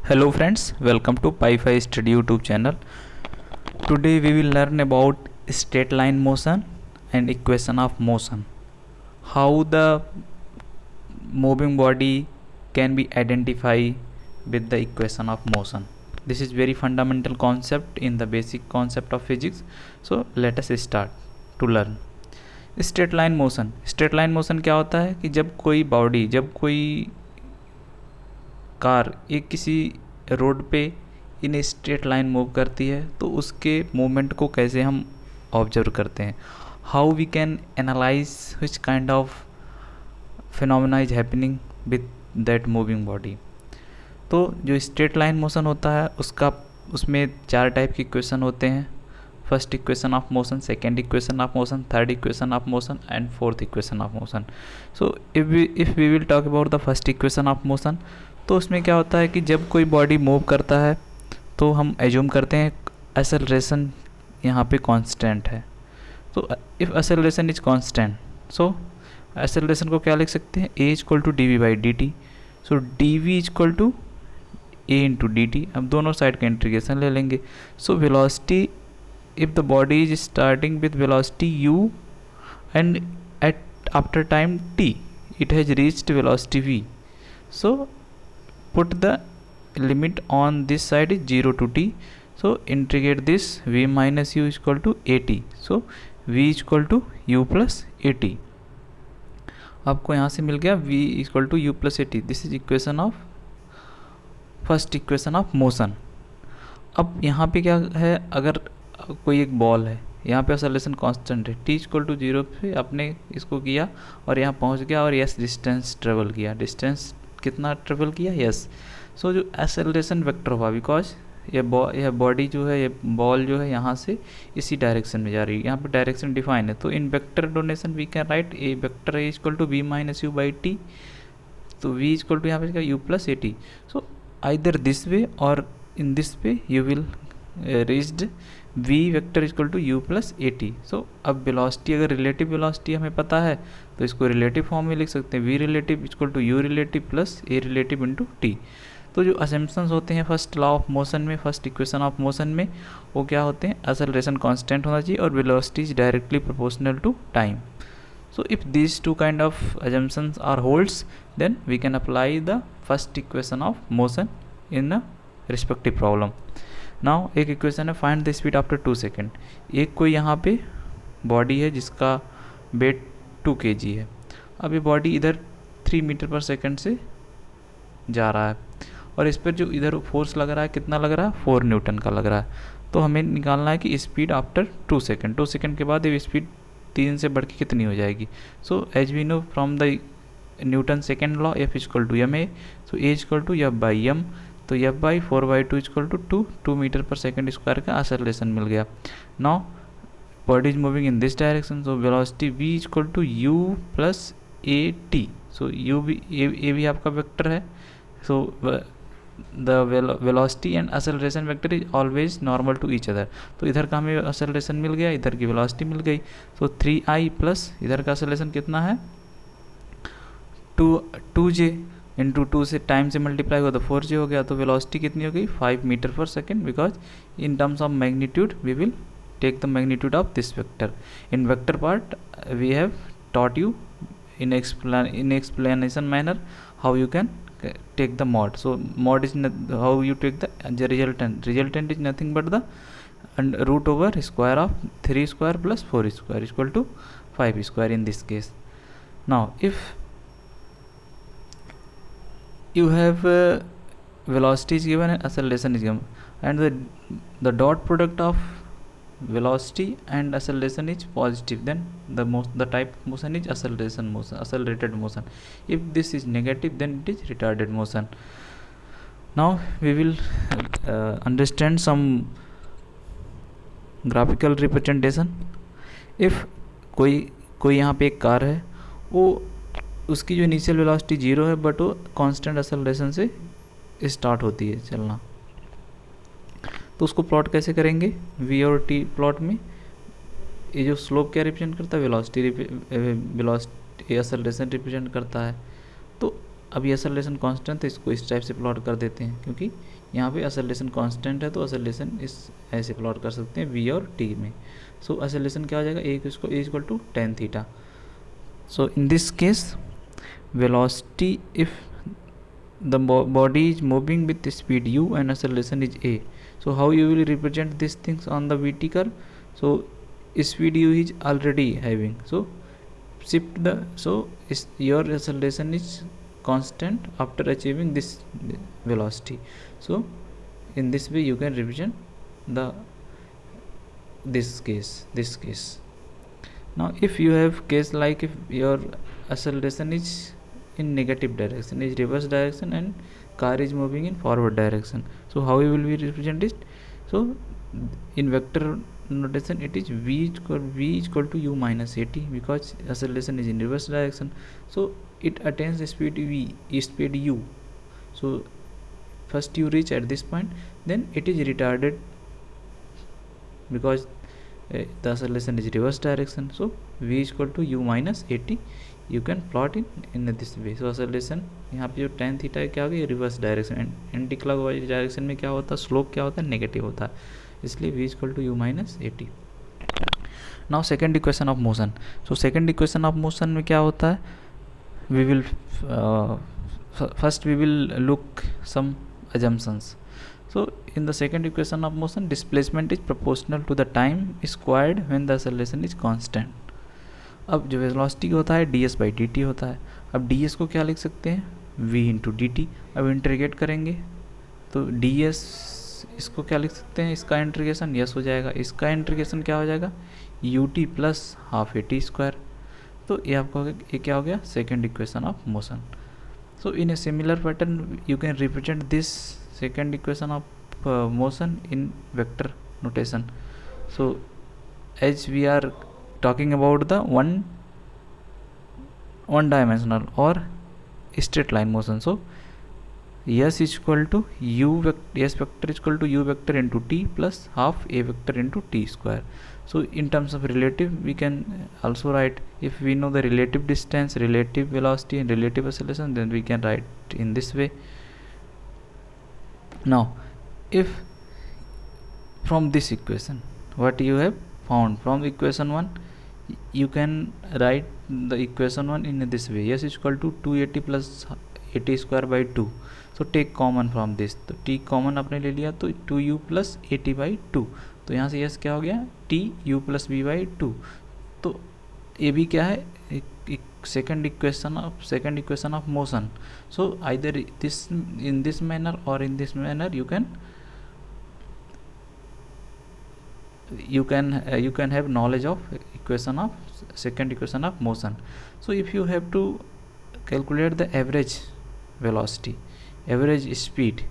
Hello friends, welcome to Pi5 Study YouTube channel. Today we will learn about straight line motion and equation of motion. How the moving body can be identified with the equation of motion. This is very fundamental concept in the basic concept of physics. So let us start to learn. Straight line motion क्या होता है कि जब कोई car एक किसी road पे in straight line move करती है तो उसके मूवमेंट को कैसे हम ऑब्जर्व करते हैं. How we can analyse which kind of phenomena is happening with that moving body. तो जो स्ट्रेट लाइन मोशन होता है उसमें 4 टाइप के इक्वेशन होते हैं. First equation of motion, second equation of motion, third equation of motion and fourth equation of motion. So if we will talk about the first equation of motion, तो उसमें क्या होता है कि जब कोई बॉडी मूव करता है तो हम एज्यूम करते हैं एक्सेलरेशन यहाँ पे कांस्टेंट है. तो if acceleration is constant, so acceleration को क्या लिख सकते हैं, a equal to dv/dt. So dv equal to a into dt. अब दोनों साइड का इंटीग्रेशन ले लेंगे. So velocity, if the body is starting with velocity u and after time t it has reached velocity v, so put the limit on this side is 0 to t. So integrate this v minus u is equal to at. So v is equal to u plus at. आपको यहाँ से मिल गया v equal to u plus at. This is equation of first equation of motion. अब यहाँ पे क्या है, अगर कोई एक बॉल है, यहाँ पे एक्सेलरेशन कांस्टेंट है, t इक्वल टू 0 पे आपने इसको किया और यहाँ पहुँच गया और यस डिस्टेंस ट्रेवल किया. डिस्टेंस कितना ट्रेवल किया, यस. सो जो एक्सेलरेशन वेक्टर हुआ, बिकॉज यह बॉडी जो है, ये बॉल जो है यहाँ से इसी डायरेक्शन में जा रही है. यहाँ पे डायरेक्शन डिफाइन है, तो in vector notation we can write a vector a equal to v minus u by t. तो v इक्वल टू यहाँ पे u plus a t. So either this way or in this way you will reached v vector equal to u plus a t. So अब velocity, अगर relative velocity हमें पता है तो इसको रिलेटिव फॉर्म में लिख सकते हैं, v relative equal to u relative plus a relative into t. तो जो असम्पशंस होते हैं फर्स्ट लॉ ऑफ मोशन में, फर्स्ट इक्वेशन ऑफ मोशन में, वो क्या होते हैं, एक्सेलरेशन कांस्टेंट होना चाहिए और velocity is directly proportional to time. So if these two kind of assumptions are holds, then we can apply the first equation of motion in a respective problem. Now एक equation है, find the speed after 2 second. एक कोई यहाँ पे body है जिसका wait 2 kg है. अब ये बॉडी इधर 3 मीटर पर सेकेंड से जा रहा है और इस पर जो इधर फोर्स लग रहा है कितना लग रहा है, 4 न्यूटन का लग रहा है. तो हमें निकालना है कि स्पीड आफ्टर 2 सेकेंड. 2 सेकेंड के बाद ये स्पीड 3 से बढ़ के कितनी हो जाएगी. So as we know from the Newton second law, F equal to m a. So a equal to F by m. तो F by 4/2 equal to 2 metre पर सेकेंड स्क्वायर का एक्सेलरेशन मिल गया. Now body is moving in this direction, so velocity v equal to u plus a t. So u भी a भी आपका vector है. So the velocity and acceleration vector is always normal to each other. तो इधर का हमें acceleration मिल गया, इधर की वेलोसिटी मिल गई. सो 3i प्लस इधर का एक्सेलरेशन कितना है, 2j इंटू 2 से टाइम से मल्टीप्लाई हुआ तो 4j हो गया. तो वेलोसिटी कितनी हो गई, 5 मीटर पर second. Because in terms of magnitude we will take the magnitude of this vector. In vector part we have taught you in explanation manner how you can take the mod. So mod is how you take the resultant. Resultant is nothing but the root over square of 3 square plus 4 square is equal to 5 square in this case. Now if you have velocity is given and acceleration is given, and the dot product of velocity and acceleration is positive, then the type of motion is accelerated motion. If this is negative, then it is retarded motion. Now we will understand some graphical representation. if कोई यहाँ पे एक car है, वो उसकी जो initial velocity 0 है but वो कांस्टेंट एक्सेलरेशन से स्टार्ट होती है चलना. तो उसको प्लॉट कैसे करेंगे, v और t प्लॉट में ये जो स्लोप क्या रिप्रेजेंट करता है, वेलोसिटी एक्सेलरेशन रिप्रेजेंट करता है. तो अभी एक्सेलरेशन कांस्टेंट, तो इसको इस टाइप से प्लॉट कर देते हैं, क्योंकि यहाँ पे एक्सेलरेशन कांस्टेंट है, तो एक्सेलरेशन इस ऐसे प्लॉट कर सकते हैं वी और टी में। सो एक्सेलरेशन क्या हो जाएगा, a equal to ten theta. So in this case velocity if the body is moving with speed u and acceleration is a, so how you will represent these things on the vt curve? So speed u is already having, so shift the, so is your acceleration is constant after achieving this velocity. So in this way you can represent the this case. Now if you have case like if your acceleration is in negative direction, is reverse direction, and car is moving in forward direction, so how you will be represent it? So in vector notation it is v equal to u minus at, because acceleration is in reverse direction, so it attains the speed speed u. So first you reach at this point, then it is retarded because the acceleration is reverse direction, so v is equal to u minus at. You can plot in this way. So acceleration यहाँ पे जो tan theta क्या हो गया, reverse direction, anti clockwise direction में क्या होता है, स्लोप क्या होता है, नेगेटिव होता है, इसलिए v equal to u minus at. Now second equation of motion. So second equation of motion में क्या होता है, we will first we will look some assumptions. So in the second equation of motion, displacement is proportional to the time squared when the acceleration is constant. अब जो velocity होता है ds by d T होता है। अब ds को क्या लिख सकते हैं, v इंटू डी टी। अब इंटीग्रेट करेंगे तो ds इसको क्या लिख सकते हैं, इसका इंटीग्रेशन यस हो जाएगा, इसका इंटीग्रेशन क्या हो जाएगा, u t plus half A T square. तो ये आपको ये क्या हो गया, second equation of motion. So in a similar pattern you can represent this second equation of motion in vector notation. So as we are talking about the one dimensional or straight line motion, so s is equal to u vector, s vector is equal to u vector into t plus half a vector into t square. So in terms of relative, we can also write, if we know the relative distance, relative velocity and relative acceleration, then we can write in this way. Now if from this equation what you have found from equation 1, you can write the equation 1 in this way, s is equal to 280 plus 80 square by 2. So take common from this, तो t common आपने ले लिया तो 2u plus 80 by 2, तो यहाँ से s क्या हो गया, t u plus v by 2। तो ये भी क्या है, second equation of motion. So either this in this manner or in this manner you can have knowledge of second equation of motion. So if you have to calculate the average velocity, average speed,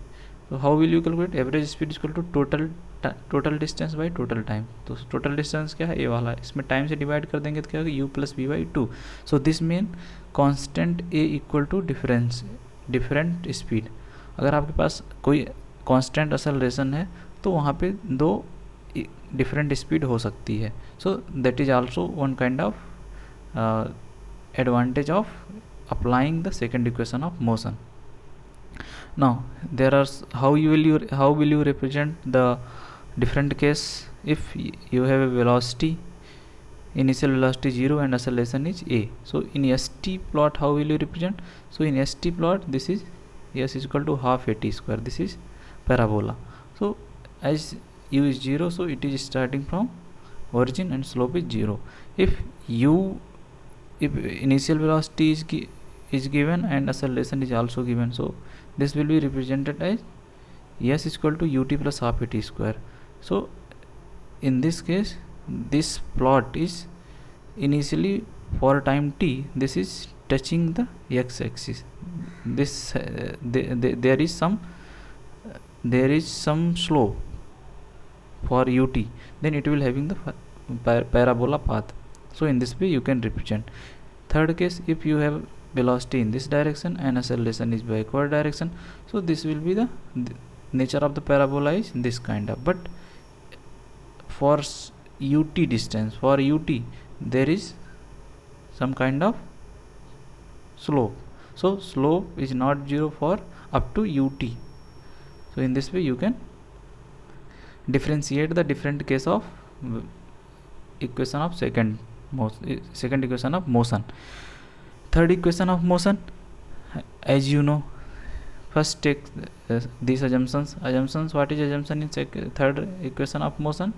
so how will you calculate? Average speed is equal to total distance by total time. तो total distance क्या है, ये वाला, इसमें time से divide कर देंगे तो क्या होगा, u plus v by 2. so this mean constant a equal to different speed. अगर आपके पास कोई constant acceleration है तो वहाँ पे दो डिफरेंट स्पीड हो सकती है. So that is also one kind of advantage of applying the second equation of motion. Now there are how will you represent the different case if you have a velocity, initial velocity 0 and acceleration is a. So in st plot how will you represent? So in st plot this is s is equal to half a t square, this is parabola. So as u is 0, so it is starting from origin and slope is 0. If initial velocity is given and acceleration is also given, so this will be represented as s is equal to ut plus half a t square. So in this case this plot is initially for time t, this is touching the x axis, this there is some slope for ut, then it will having the parabola path. So in this way you can represent. Third case, if you have velocity in this direction and acceleration is backward direction, so this will be the nature of the parabola is this kind of. But for ut distance, for ut there is some kind of slope. So slope is not 0 for up to ut. So in this way you can differentiate the different case of equation of second equation of motion. Third equation of motion, as you know, first take these assumptions. What is assumption in third equation of motion?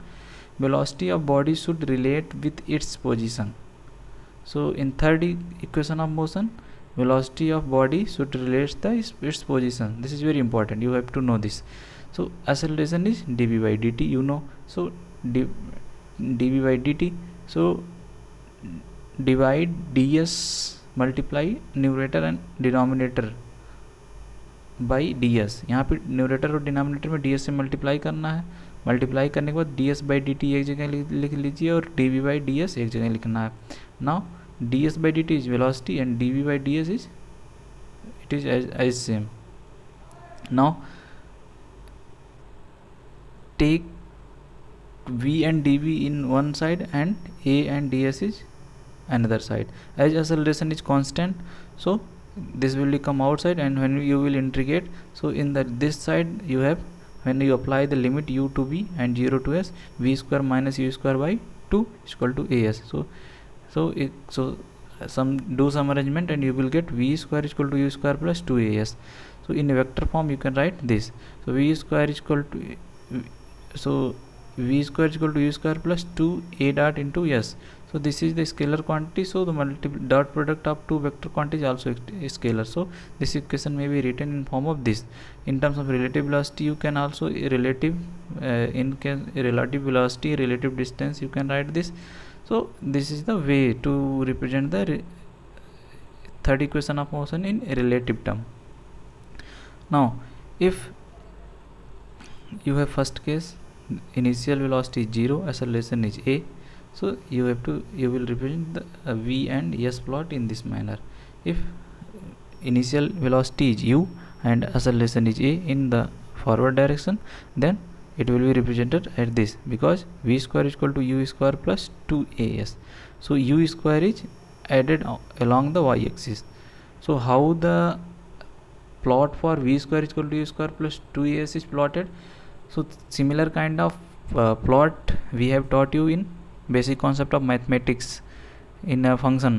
Velocity of body should relate with its position. So in third equation of motion, velocity of body should relate its position. This is very important, you have to know this. So acceleration is dv by dt, you know. So dv by dt, so divide ds, multiply numerator and denominator by d S. यहाँ पे numerator और denominator में D S से multiply करना है. Multiply करने के बाद d s by d t एक जगह लिख लीजिए और d v by d s एक जगह लिखना है. Now d s by d t is velocity and d v by d s is it is as same. Now take v and dv in one side and a and ds is another side. As acceleration is constant, so this will come outside, and when you will integrate, so in this side you have, when you apply the limit u to b and 0 to s, v square minus u square by 2 is equal to as. So some arrangement and you will get v square is equal to u square plus 2as. So in a vector form you can write this. So v square is equal to v square is equal to u square plus 2a dot into s. So this is the scalar quantity, so the dot product of two vector quantities also a scalar. So this equation may be written in form of this. In terms of relative velocity, you can also relative velocity, relative distance, you can write this. So this is the way to represent the third equation of motion in a relative term. Now if you have first case, initial velocity is 0, acceleration is a, so you will represent the v and s plot in this manner. If initial velocity is u and acceleration is a in the forward direction, then it will be represented at this, because v square is equal to u square plus 2as. So u square is added along the y axis. So how the plot for v square is equal to u square plus 2as is plotted? So similar kind of plot we have taught you in basic concept of mathematics in a function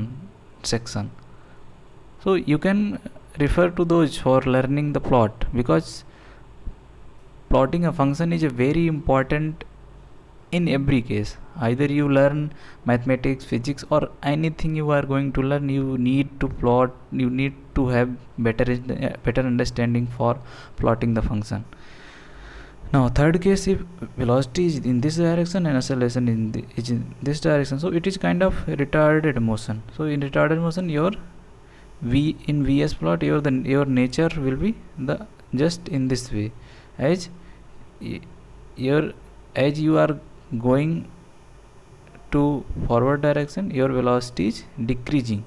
section. So you can refer to those for learning the plot, because plotting a function is a very important in every case. Either you learn mathematics, physics, or anything you are going to learn, you need to plot, you need to have better understanding for plotting the function. Now third case, if velocity is in this direction and acceleration is in this direction, so it is kind of retarded motion. So in retarded motion, your v in vs plot, your nature will be the just in this way. As you are going to forward direction, your velocity is decreasing.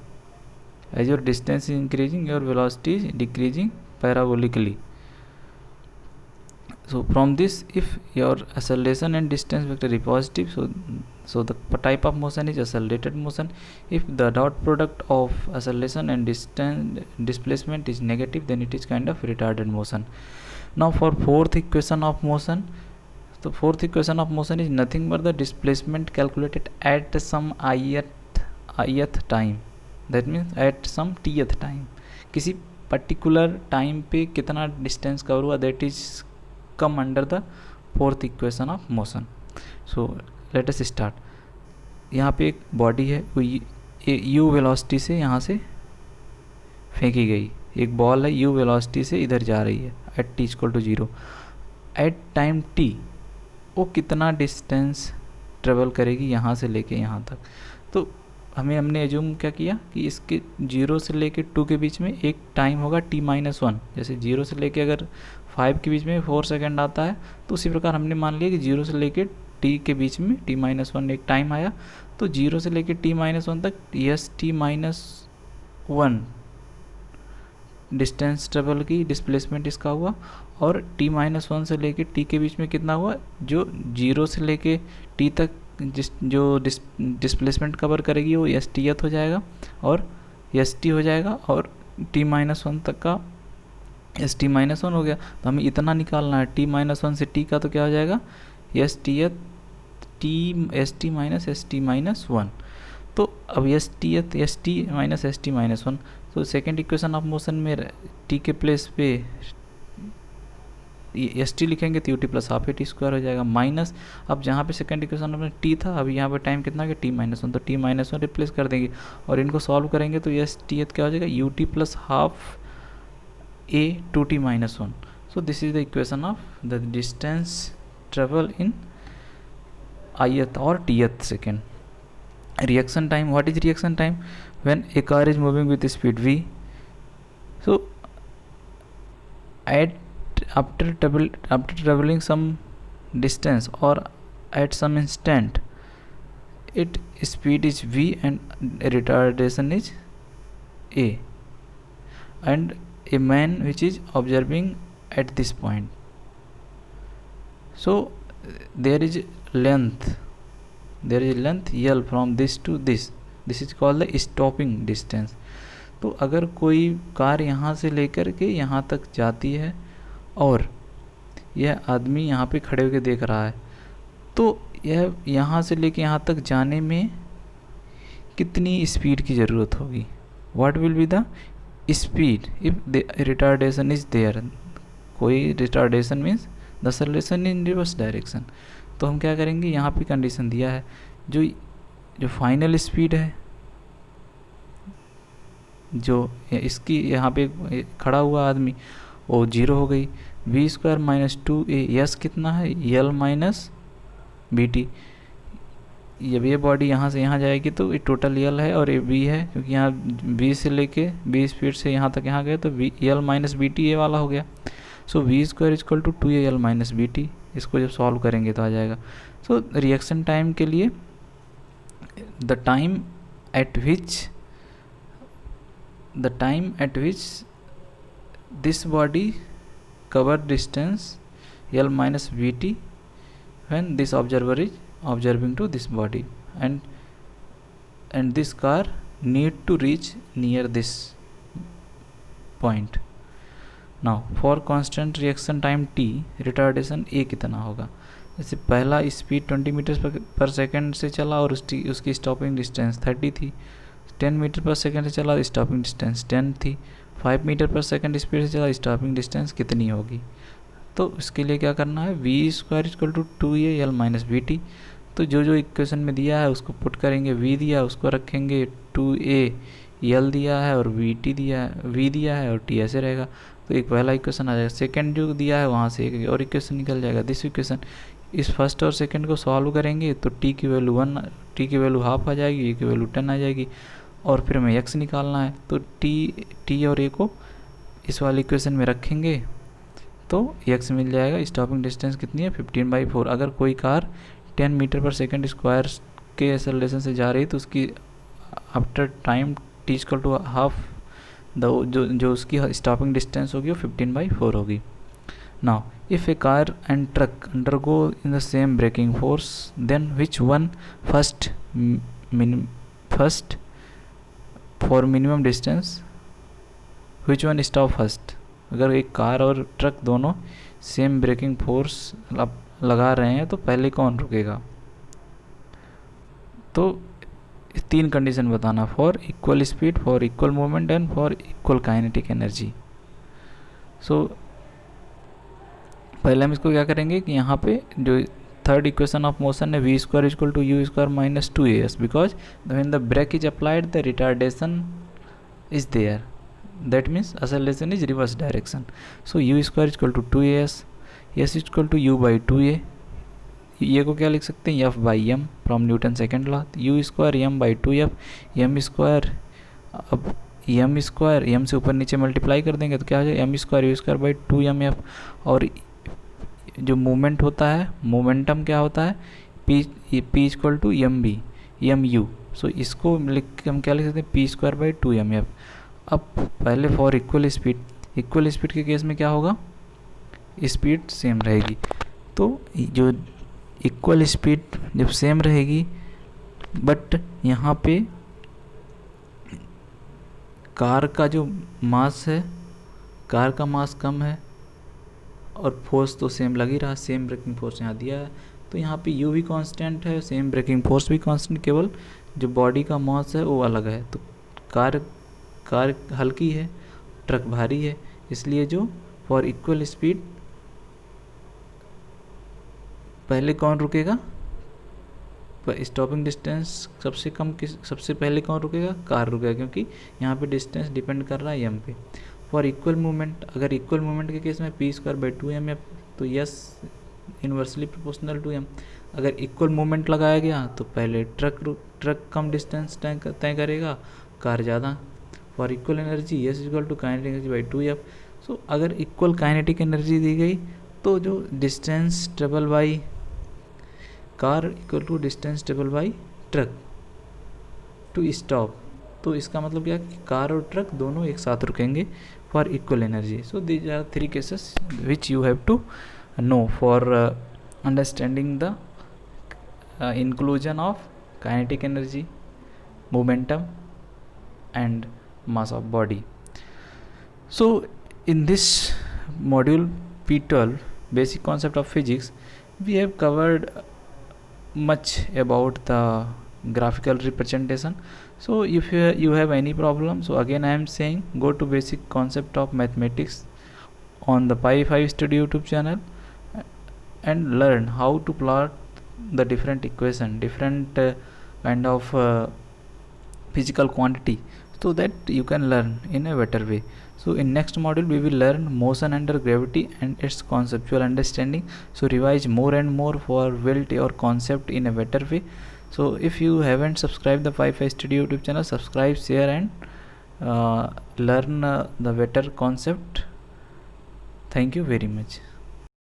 As your distance is increasing, your velocity is decreasing parabolically. So from this, if your acceleration and distance vector is positive, so the type of motion is accelerated motion. If the dot product of acceleration and displacement is negative, then it is kind of retarded motion. Now for fourth equation of motion, the fourth equation of motion is nothing but the displacement calculated at some ith time. That means at some tth time. किसी particular time पे कितना distance cover हुआ, that is come under the fourth equation of motion. So let us start. यहाँ पे एक body है, वो u velocity से यहाँ से फेंकी गई. एक बॉल है, u वेलोसिटी से इधर जा रही है at t equal to 0. At time t वो कितना डिस्टेंस ट्रेवल करेगी यहाँ से लेके यहाँ तक. तो हमने एज्यूम क्या किया कि इसके 0 से लेके 2 के बीच में एक टाइम होगा t-1. जैसे 0 से लेके अगर 5 के बीच में 4 सेकेंड आता है, तो उसी प्रकार हमने मान लिया कि 0 से लेके t के बीच में t-1 एक टाइम आया. तो 0 से लेके t-1 तक यस t-1 डिस्टेंस ट्रेवल की डिस्प्लेसमेंट इसका हुआ. और t-1 से लेके t के बीच में कितना हुआ, जो 0 से लेके t तक जो डिस्प्लेसमेंट कवर करेगी वो एस टी एथ हो जाएगा और एस टी हो जाएगा. और t-1 तक का st-1 हो गया। तो हमें इतना निकालना है, t-1 से t का तो क्या हो जाएगा, st-1। तो अब st-1, तो सेकेंड इक्वेशन ऑफ मोशन में t के प्लेस पे एस टी लिखेंगे तो UT plus half A T square हो जाएगा, माइनस अब जहाँ पे सेकंड इक्वेशन में टी था, अभी यहाँ पे टाइम कितना है t-1, तो t-1 रिप्लेस कर देंगे और इनको सॉल्व करेंगे तो एस टी क्या हो जाएगा, u t plus half a to t-1। So this is the equation of the distance travel in ith और tth सेकेंड। Reaction time, what is reaction time, when a car is moving with speed v, so after traveling some distance or at some instant, its speed is v and retardation is a, and a man which is observing at this point, so there is length l from this to this is called the stopping distance। तो अगर कोई car यहाँ से लेकर के यहाँ तक जाती है और यह आदमी यहाँ पे खड़े होकर देख रहा है, तो यह यहाँ से लेके यहाँ तक जाने में कितनी स्पीड की ज़रूरत होगी, what will be the speed if the retardation is there. कोई retardation means the acceleration in reverse direction. तो हम क्या करेंगे, यहाँ पे कंडीशन दिया है, जो फाइनल स्पीड है, जो इसकी यहाँ पे खड़ा हुआ आदमी, वो 0 हो गई, v square minus 2a, yes कितना है, यल माइनस बी टी। जब ये बॉडी यहाँ से यहाँ जाएगी तो ये टोटल यल है और ये v है, क्योंकि यहाँ v से लेके v स्पीड से यहाँ तक यहाँ गए तो v l minus b t ये वाला हो गया। So v square equal to 2a l minus b t, इसको जब सॉल्व करेंगे तो आ जाएगा। सो रिएक्शन टाइम के लिए the time eight which this body cover distance L minus Vt when this observer is observing to this body, and this car need to reach near this point। now for constant reaction time t, retardation a कितना होगा, जैसे पहला speed 20 metre पर second से चला और उसकी stopping distance 30 थी, 10 मीटर पर सेकेंड से चला, स्टॉपिंग डिस्टेंस 10 थी, 5 मीटर पर सेकेंड स्पीड से चला, स्टॉपिंग डिस्टेंस कितनी होगी। तो इसके लिए क्या करना है, v square equal to 2a l minus b t. तो जो इक्वेशन में दिया है उसको पुट करेंगे, v दिया उसको रखेंगे 2a, l दिया है और v दिया है और t ऐसे रहेगा। तो एक पहला इक्वेशन आ जाएगा, सेकंड जो दिया है वहाँ से एक और इक्वेशन निकल जाएगा। दिस इक्वेशन, इस फर्स्ट और सेकंड को सॉल्व करेंगे तो t की वैल्यू 1, t की वैल्यू हाफ आ जाएगी, a की वैल्यू 10 आ जाएगी, और फिर हमें x निकालना है। तो t और a को इस वाली इक्वेशन में रखेंगे तो x मिल जाएगा। स्टॉपिंग डिस्टेंस कितनी है, 15/4। अगर कोई कार 10 मीटर पर सेकेंड स्क्वायर के एक्सेलरेशन से जा रही है तो उसकी after time t equal to half जो उसकी स्टॉपिंग डिस्टेंस होगी वो 15/4 होगी। Now if a car and truck undergo in the same braking force, then which one first for minimum distance, which one stop first. अगर एक car और truck दोनों same braking force लगा रहे हैं तो पहले कौन रुकेगा। तो 3 कंडीशन बताना, for equal speed, for equal movement and for equal kinetic energy. So पहले हम इसको क्या करेंगे कि यहाँ पे जो थर्ड इक्वेशन ऑफ मोशन है, v square equal to u square minus 2as, because when the brake is applied the retardation is there, that means acceleration is reverse direction. So u square equal to 2as, s equal to u by 2a, ये को क्या लिख सकते हैं, f by m from Newton second law, u square m by 2f, m square, अब m square m से ऊपर नीचे मल्टीप्लाई कर देंगे तो क्या हो जाएगा, m square u square by 2mf। और जो मूवमेंट होता है, मोमेंटम क्या होता है, p इक्वल टू mu। सो इसको लिख के हम क्या लिख सकते हैं, p स्क्वायर बाई 2mf। अब पहले फॉर इक्वल स्पीड के केस में क्या होगा, स्पीड सेम रहेगी। तो जो इक्वल स्पीड जब सेम रहेगी, बट यहाँ पे कार का जो मास है, कार का मास कम है और फोर्स तो सेम लग ही रहा, सेम ब्रेकिंग फोर्स यहाँ दिया है, तो यहाँ पे यू भी कांस्टेंट है, सेम ब्रेकिंग फोर्स भी कांस्टेंट, केवल जो बॉडी का मास है वो अलग है। तो कार हल्की है, ट्रक भारी है, इसलिए जो फॉर इक्वल स्पीड पहले कौन रुकेगा, स्टॉपिंग डिस्टेंस सबसे पहले कौन रुकेगा, कार रुकेगा, क्योंकि यहाँ पे डिस्टेंस डिपेंड कर रहा है एम पे। फॉर इक्वल मूवमेंट, अगर इक्वल मूवमेंट के केस में p²/2m है तो s inversely proportional to m. अगर इक्वल मूवमेंट लगाया गया तो पहले ट्रक कम डिस्टेंस तय करेगा, कार ज़्यादा। For equal energy s equal to kinetic energy by 2f। So अगर इक्वल काइनेटिक एनर्जी दी गई तो जो distance travel by car equal to distance travel by truck to stop, तो इसका मतलब क्या कि कार और ट्रक दोनों एक साथ रुकेंगे for equal energy. So these are 3 cases which you have to know for understanding the inclusion of kinetic energy, momentum and mass of body. So in this module P12 basic concept of physics, we have covered much about the graphical representation. So if you have any problem, so again I am saying go to basic concept of mathematics on the Pi 5 Studio YouTube channel and learn how to plot the different equation, different kind of physical quantity, so that you can learn in a better way. So in next module we will learn motion under gravity and its conceptual understanding. So revise more and more for build your concept in a better way. So if you haven't subscribed the Pi5 Studio YouTube channel, subscribe, share and learn the better concept. Thank you very much.